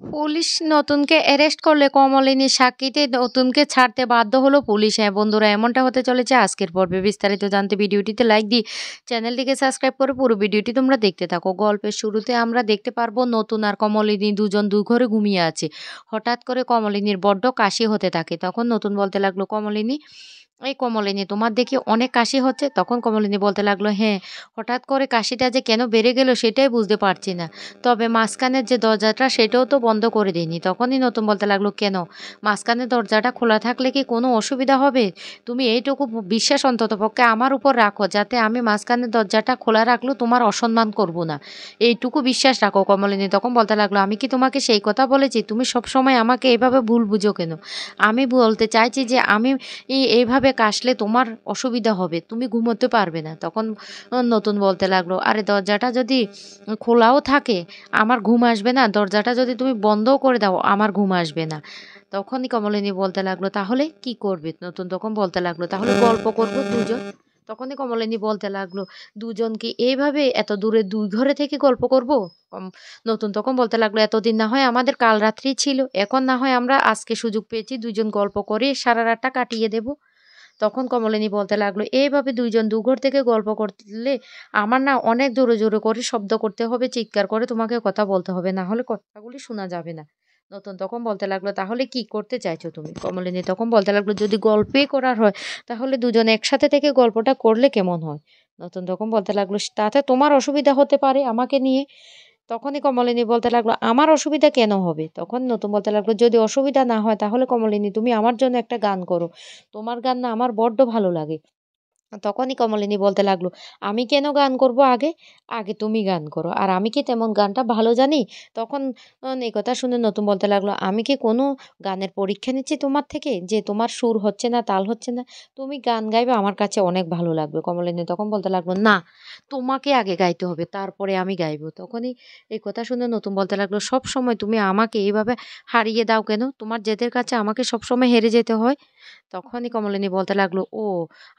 Police নতুনকে arrest করলে কমলিনীর সাক্ষীতে নতুনকে ছাড়তে বাধ্য হলো পুলিশ। হ্যাঁ বন্ধুরা, এমনটা হতে চলেছে আজকের পর্বে। বিস্তারিত জানতে ভিডিওটিতে লাইক দিয়ে চ্যানেলটিকে সাবস্ক্রাইব করে পুরো ভিডিওটি তোমরা দেখতে থাকো। গল্পের শুরুতে আমরা দেখতে পারবো নতুন আর কমলিনী দুজন দুই ঘরে ঘুমিয়ে আছে। হঠাৎ করে কমলিনীর বড্ড কাশি হতে থাকে। তখন নতুন বলতে লাগলো, কমলিনী, এই কমলিনী, তোমার দেখি অনেক কাশি হচ্ছে। তখন কমলিনী বলতে লাগলো, হ্যাঁ, হঠাৎ করে কাশিটা যে কেন বেড়ে গেল সেটাই বুঝতে পারছি না। তবে মাঝখানের যে দরজাটা সেটাও তো বন্ধ করে দিইনি। তখনই নতুন বলতে লাগলো, কেন, মাঝখানের দরজাটা খোলা থাকলে কি কোনো অসুবিধা হবে? তুমি এইটুকু বিশ্বাস অন্তত পক্ষে আমার উপর রাখো, যাতে আমি মাঝখানের দরজাটা খোলা রাখলেও তোমার অসম্মান করব না। এইটুকু বিশ্বাস রাখো। কমলিনী তখন বলতে লাগলো, আমি কি তোমাকে সেই কথা বলেছি? তুমি সবসময় আমাকে এভাবে ভুল বুঝো কেন? আমি বলতে চাইছি যে আমি এইভাবে কাশলে তোমার অসুবিধা হবে, তুমি ঘুমোতে পারবে না। তখন নতুন বলতে লাগলো, আরে দরজাটা যদি খোলাও থাকে আমার ঘুম আসবে না, দরজাটা যদি তুমি বন্ধও করে দাও আমার ঘুম আসবে না। তখনই কমলিনী বলতে লাগলো, তাহলে কি করবে? নতুন তখন বলতে লাগলো, তাহলে গল্প করব দুজন। তখনই কমলিনী বলতে লাগলো, দুজন কি এইভাবে এত দূরে দুই ঘরে থেকে গল্প করব? নতুন তখন বলতে লাগলো, এতদিন না হয় আমাদের কাল রাত্রি ছিল, এখন না হয় আমরা আজকে সুযোগ পেয়েছি দুজন গল্প করে সারা রাতটা কাটিয়ে দেব। তখন কমলিনী বলতে লাগলো, এইভাবে দুইজন দুঘর থেকে গল্প করলে আমার না অনেক জোরে জোরে করে শব্দ করতে হবে, চিৎকার করে তোমাকে কথা বলতে হবে, না হলে কথাগুলি শোনা যাবে না। নতুন তখন বলতে লাগলো, তাহলে কি করতে চাইছো তুমি? কমলিনী তখন বলতে লাগলো, যদি গল্পই করার হয় তাহলে দুজন একসাথে থেকে গল্পটা করলে কেমন হয়? নতুন তখন বলতে লাগলো, তাতে তোমার অসুবিধা হতে পারে আমাকে নিয়ে। তখনই কমলিনী বলতে লাগলো, আমার অসুবিধা কেন হবে? তখন নতুন বলতে লাগলো, যদি অসুবিধা না হয় তাহলে কমলিনী তুমি আমার জন্য একটা গান করো। তোমার গান না আমার বড্ড ভালো লাগে। তখনই কমলিনী বলতে লাগলো, আমি কেন গান করব আগে? আগে তুমি গান করো। আর আমি কি তেমন গানটা ভালো জানি? তখন এই কথা শুনে নতুন বলতে লাগলো, আমি কি কোনো গানের পরীক্ষা নিচ্ছি তোমার থেকে? যে তোমার সুর হচ্ছে না, তাল হচ্ছে না। তুমি গান গাইবে আমার কাছে অনেক ভালো লাগবে। কমলিনী তখন বলতে লাগলো, না, তোমাকে আগে গাইতে হবে, তারপরে আমি গাইবো। তখনই এই কথা শুনে নতুন বলতে লাগলো, সবসময় তুমি আমাকে এইভাবে হারিয়ে দাও কেন? তোমার জেদের কাছে আমাকে সবসময় হেরে যেতে হয়? তখনই কমলিনী বলতে লাগলো, ও,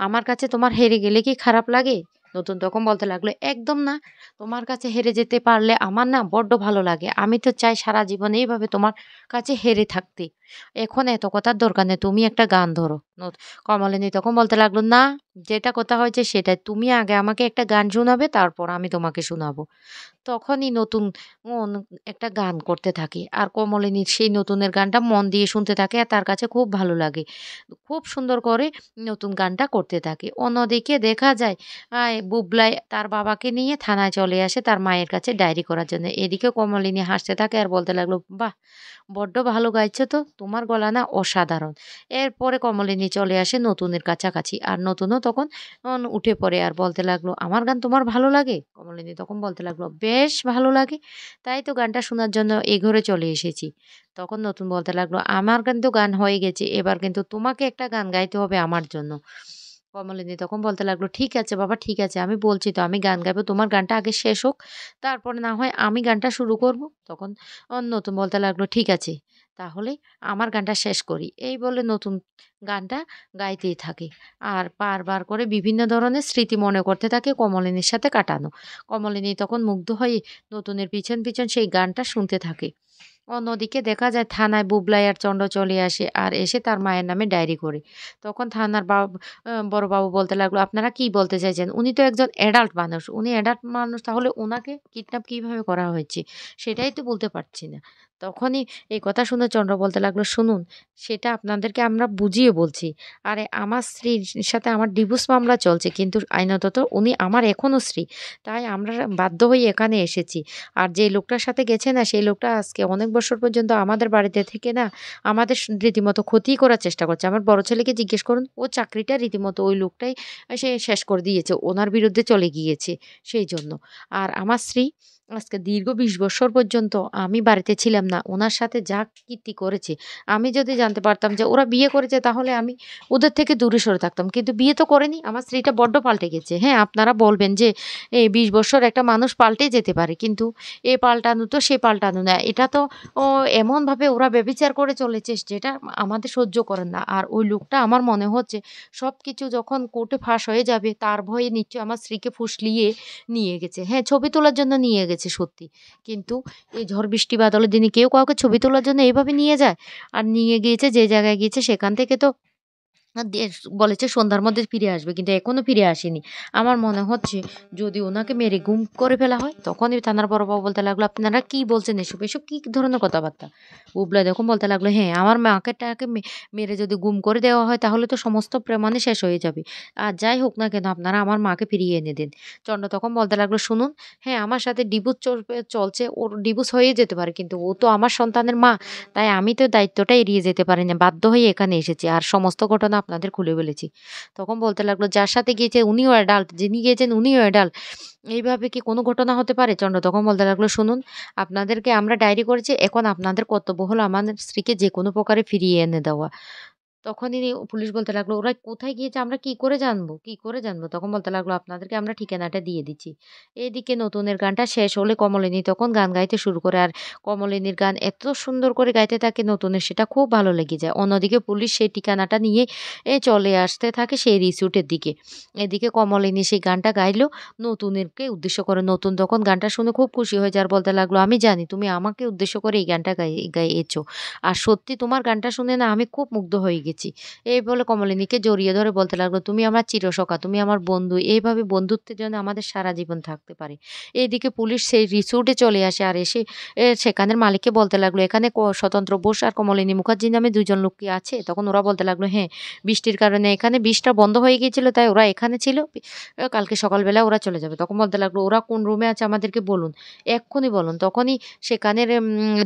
আমার কাছে তোমার হেরে গেলে কি খারাপ লাগে? নতুন তখন বলতে লাগলো, একদম না। তোমার কাছে হেরে যেতে পারলে আমার না বড্ড ভালো লাগে। আমি তো চাই সারা জীবন এইভাবে তোমার কাছে হেরে থাকতে। এখন এত কথার দরকার নেই, তুমি একটা গান ধরো। কমলিনী তখন বলতে লাগলো, না, যেটা কথা হয়েছে সেটাই, তুমি আগে আমাকে একটা গান শোনাবে, তারপর আমি তোমাকে শোনাবো। তখনই নতুন অন একটা গান করতে থাকে। আর কমলিনী সেই নতুনের গানটা মন দিয়ে শুনতে থাকে আর তার কাছে খুব ভালো লাগে। খুব সুন্দর করে নতুন গানটা করতে থাকে। অন্যদিকে দেখা যায় বুবলাই তার বাবাকে নিয়ে থানায় চলে আসে তার মায়ের কাছে ডায়েরি করার জন্য। এদিকে কমলিনী হাসতে থাকে আর বলতে লাগলো, বাহ! বড্ড ভালো গাইছো তো, তোমার গলা না অসাধারণ। এরপরে কমলিনী চলে আসে নতুনের কাছাকাছি। আর নতুনও তখন উঠে পড়ে আর বলতে লাগলো, আমার গান তোমার ভালো লাগে? কমলিনী তখন বলতে লাগলো, বেশ ভালো লাগে। তাই তো গানটা শোনার জন্য এ ঘরে চলে এসেছি। তখন নতুন বলতে লাগলো, আমার কিন্তু গান হয়ে গেছে। এবার কিন্তু তোমাকে একটা গান গাইতে হবে আমার জন্য। কমলিনী তখন বলতে লাগলো, ঠিক আছে বাবা, ঠিক আছে। আমি বলছি তো আমি গান গাইবো। তোমার গানটা আগে শেষ হোক। তারপরে না হয় আমি গানটা শুরু করব। তখন নতুন বলতে লাগলো, ঠিক আছে। তাহলে আমার গানটা শেষ করি। এই বলে নতুন গানটা গাইতেই থাকে। আর বারবার করে বিভিন্ন ধরনের স্মৃতি মনে করতে থাকে কমলিনীর সাথে কাটানো। কমলিনী তখন মুগ্ধ হয়ে নতুনের পিছন পিছন সেই গানটা শুনতে থাকে। অন্যদিকে দেখা যায় থানায় বুবলাই আর চন্দ্র চলে আসে আর এসে তার মায়ের নামে ডায়েরি করে। তখন থানার বড়বাবু বলতে লাগলো, আপনারা কি বলতে চাইছেন? উনি তো একজন অ্যাডাল্ট মানুষ। উনি অ্যাডাল্ট মানুষ, তাহলে উনাকে কিডন্যাপ কিভাবে করা হয়েছে সেটাই তো বলতে পারছি না। তখনই এই কথা শুনে চন্দ্র বলতে লাগলো, শুনুন, সেটা আপনাদেরকে আমরা বুঝিয়ে বলছি। আরে আমার স্ত্রীর সাথে আমার ডিভোর্স মামলা চলছে, কিন্তু আইনত উনি আমার এখনো স্ত্রী। তাই আমরা বাধ্য হয়ে এখানে এসেছি। আর যে লোকটার সাথে গেছে না, সেই লোকটা আজকে অনেক বছর পর্যন্ত আমাদের বাড়িতে থেকে না আমাদের রীতিমতো ক্ষতি করার চেষ্টা করছে। আমার বড় ছেলেকে জিজ্ঞেস করুন, ও চাকরিটা রীতিমতো ওই লোকটাই সে শেষ করে দিয়েছে। ওনার বিরুদ্ধে চলে গিয়েছে সেই জন্য। আর আমার স্ত্রী আজকে দীর্ঘ ২০ বৎসর পর্যন্ত আমি বাড়িতে ছিলাম না। উনার সাথে যা কীর্তি করেছে, আমি যদি জানতে পারতাম যে ওরা বিয়ে করেছে তাহলে আমি ওদের থেকে দূরে সরে থাকতাম। কিন্তু বিয়ে তো করেনি। আমার স্ত্রীটা বড্ড পাল্টে গেছে। হ্যাঁ, আপনারা বলবেন যে ২০ বৎসর একটা মানুষ পাল্টে যেতে পারে। কিন্তু এ পাল্টানো তো সে পাল্টানো না। এটা তো এমনভাবে ওরা ব্যভিচার করে চলেছে যেটা আমাদের সহ্য করেন না। আর ওই লোকটা আমার মনে হচ্ছে সবকিছু যখন কোর্টে ফাঁস হয়ে যাবে তার ভয়ে নিশ্চয়ই আমার স্ত্রীকে ফুসলিয়ে নিয়ে গেছে। হ্যাঁ, ছবি তোলার জন্য নিয়ে গেছে। গেছে সত্যি। কিন্তু এই ঝড় বৃষ্টি বাদলের দিনে কেউ কাউকে ছবি তোলার জন্য এভাবে নিয়ে যায়? আর নিয়ে গিয়েছে যে জায়গায় গিয়েছে সেখান থেকে তো বলেছে সন্ধ্যার মধ্যে ফিরে আসবে, কিন্তু এখনো ফিরে আসেনি। আমার মনে হচ্ছে যদি ওনাকে মেরে গুম করে ফেলা হয়, তখনই থানার বড়বাবু বলতে লাগলো, "আপনারা কি বলছেন এসব? এসব কি ধরনের কথাবার্তা?" বুবলাই তখন বলতে লাগলো, "হ্যাঁ, আমার মাকে মেরে যদি গুম করে দেওয়া হয় তাহলে তো সমস্ত প্রমাণই শেষ হয়ে যাবে। আর যাই হোক না কেন আপনারা আমার মাকে ফিরিয়ে এনে দিন।" চন্দ্র তখন বলতে লাগলো, "শুনুন, হ্যাঁ, আমার সাথে ডিভোর্স চলছে। ওর ডিভোর্স হয়ে যেতে পারে। কিন্তু ও তো আমার সন্তানের মা। তাই আমি তো দায়িত্বটা এড়িয়ে যেতে পারি না। বাধ্য হয়ে এখানে এসেছি। আর সমস্ত ঘটনা আপনাদের খুলে বলেছি।" তখন বলতে লাগলো, "যার সাথে গিয়েছে উনিও অ্যাডাল্ট, যিনি গিয়েছেন উনিও অ্যাডাল্ট। এইভাবে কি কোনো ঘটনা হতে পারে?" চন্দ্র তখন বলতে লাগলো, "শুনুন, আপনাদেরকে আমরা ডায়েরি করেছি। এখন আপনাদের কর্তব্য হলো আমাদের স্ত্রীকে যেকোনো প্রকারে ফিরিয়ে এনে দেওয়া।" তখনই পুলিশ বলতে লাগলো, "ওরা কোথায় গিয়েছে আমরা কি করে জানবো? কি করে জানবো?" তখন বলতে লাগলো, "আপনাদেরকে আমরা ঠিকানাটা দিয়ে দিচ্ছি।" এদিকে নতুনের গানটা শেষ হলে কমলিনী তখন গান গাইতে শুরু করে। আর কমলিনীর গান এত সুন্দর করে গাইতে থাকে নতুনের, সেটা খুব ভালো লেগে যায়। অন্যদিকে পুলিশ সেই ঠিকানাটা নিয়ে চলে আসতে থাকে সেই রিসোর্টের দিকে। এদিকে কমলিনী সেই গানটা গাইলো নতুনেরকে উদ্দেশ্য করে। নতুন তখন গানটা শুনে খুব খুশি হয়ে যায় আর বলতে লাগলো, "আমি জানি তুমি আমাকে উদ্দেশ্য করে এই গানটা গাইয়েছো। আর সত্যি তোমার গানটা শুনে না আমি খুব মুগ্ধ হয়ে গেছি।" এই বলে কমলিনীকে জড়িয়ে ধরে বলতে লাগলো, "তুমি আমার চিরসখা, তুমি আমার বন্ধু। এইভাবে বন্ধুত্বের জন্য আমাদের সারা জীবন থাকতে পারে।" এইদিকে পুলিশ সেই রিসোর্টে চলে আসে আর এসে সেখানের মালিককে বলতে লাগলো, "এখানে স্বতন্ত্র বোস আর কমলিনী মুখার্জি নামে ২ জন লোক কি আছে?" তখন ওরা বলতে লাগলো, "হ্যাঁ, বৃষ্টির কারণে এখানে বৃষ্টিটা বন্ধ হয়ে গিয়েছিল তাই ওরা এখানে ছিল। কালকে সকালবেলা ওরা চলে যাবে।" তখন বলতে লাগলো, "ওরা কোন রুমে আছে আমাদেরকে বলুন। এক্ষুনি বলুন।" তখনই সেখানের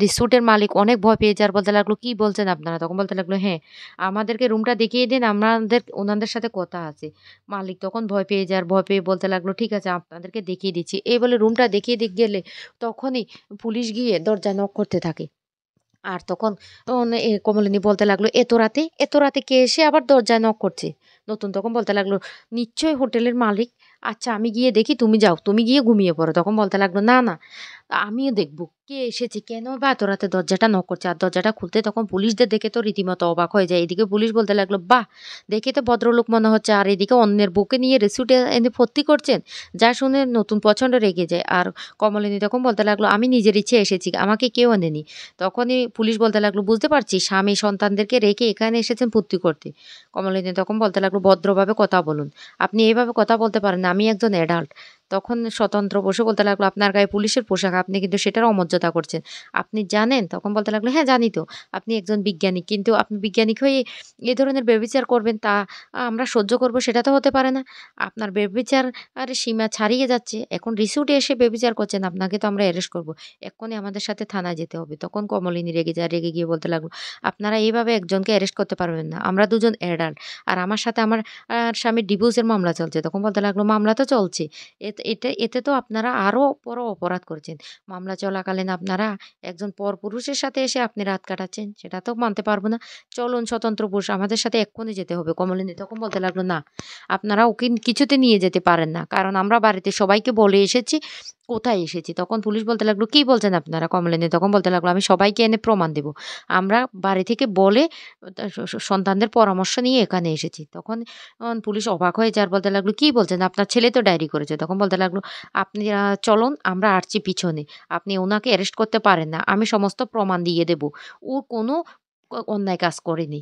রিসোর্টের মালিক অনেক ভয় পেয়ে যায় আর বলতে লাগলো, "কি বলছেন আপনারা?" তখন বলতে লাগলো, "হ্যাঁ, আমাদেরকে রুমটা দেখিয়ে দিন, ওনাদের সাথে কথা আছে।" মালিক তখন ভয় পেয়ে যায় আর ভয় পেয়ে বলতে লাগলো, "ঠিক আছে আপনাদেরকে দেখিয়ে দিচ্ছি।" এই বলে রুমটা দেখিয়ে গেলে তখনই পুলিশ গিয়ে দরজায় নক করতে থাকে। আর তখন কমলিনী বলতে লাগলো, "এত রাতে? এত রাতে কে এসে আবার দরজায় নক করছে?" নতুন তখন বলতে লাগলো, "নিশ্চয়ই হোটেলের মালিক। আচ্ছা আমি গিয়ে দেখি, তুমি যাও। তুমি গিয়ে ঘুমিয়ে পড়ো।" তখন বলতে লাগলো, "না, না, আমিও দেখব কে এসেছে, কেন বা এত রাতে দরজাটা নক করছে?" আর দরজাটা খুলতে তখন পুলিশদের দেখে তো রীতিমতো অবাক হয়ে যায়। এদিকে পুলিশ বলতে লাগলো, "বাহ! দেখে তো ভদ্রলোক মনে হচ্ছে। আর এদিকে অন্যের বউকে নিয়ে রিসোর্টে এনে ভর্তি করছেন?" যা শুনে নতুন প্রচণ্ড রেগে যায়। আর কমলিনী তখন বলতে লাগলো, "আমি নিজের ইচ্ছে এসেছি। আমাকে কেউ আনেনি।" তখনই পুলিশ বলতে লাগলো, "বুঝতে পারছি স্বামী সন্তানদেরকে রেখে এখানে এসেছেন ফুর্তি করতে।" কমলিনী তখন বলতে লাগলো, "ভদ্রভাবে কথা বলুন। আপনি এভাবে কথা বলতে পারেন না। আমি একজন অ্যাডাল্ট।" তখন স্বতন্ত্র বসু বলতে লাগলো, "আপনার গায়ে পুলিশের পোশাক। আপনি কিন্তু সেটার অমর্যাদা করছেন। আপনি জানেন?" তখন বলতে লাগলো, "হ্যাঁ, জানি তো। আপনি একজন বিজ্ঞানী। কিন্তু আপনি বিজ্ঞানিক হয়ে এ ধরনের ব্যভিচার করবেন তা আমরা সহ্য করব সেটা তো হতে পারে না। আপনার ব্যভিচার সীমা ছাড়িয়ে যাচ্ছে। এখন রিসোর্টে এসে ব্যভিচার করছেন। আপনাকে তো আমরা অ্যারেস্ট করব। এক্ষুনি আমাদের সাথে থানায় যেতে হবে।" তখন কমলিনী রেগে যায়। রেগে গিয়ে বলতে লাগলো, "আপনারা এইভাবে একজনকে অ্যারেস্ট করতে পারবেন না। আমরা দুজন অ্যাডাল্ট। আর আমার সাথে আমার স্বামীর ডিভোর্সের মামলা চলছে।" তখন বলতে লাগলো, "মামলা তো চলছে। এতে তো আপনারা আরো বড় অপরাধ করেছেন। মামলা চলাকালীন আপনারা একজন পরপুরুষের সাথে এসে আপনি রাত কাটাচ্ছেন। সেটা তো মানতে পারব না। চলুন স্বতন্ত্র বোস, আমাদের সাথে এক্ষুনি যেতে হবে।" কমলিনী তখন বলতে লাগলো, "না, আপনারা ওকে কিছুতে নিয়ে যেতে পারেন না। কারণ আমরা বাড়িতে সবাইকে বলে এসেছি কোথায় এসেছি।" তখন পুলিশ বলতে লাগলো, "কি বলছেন আপনারা?" কমলিনী তখন বলতে লাগলো, "আমি সবাইকে এনে প্রমাণ দেব। আমরা বাড়ি থেকে বলে সন্তানদের পরামর্শ নিয়ে এখানে এসেছি।" তখন পুলিশ অবাক হয়ে যায় আর বলতে লাগলো, "কি বলছেন? আপনার ছেলে তো ডায়েরি করেছে।" তখন বলতে লাগলো, "আপনি চলুন আমরা আসছি পিছনে। আপনি উনাকে অ্যারেস্ট করতে পারেন না। আমি সমস্ত প্রমাণ দিয়ে দেব। ও কোনো অন্যায় কাজ করেনি।"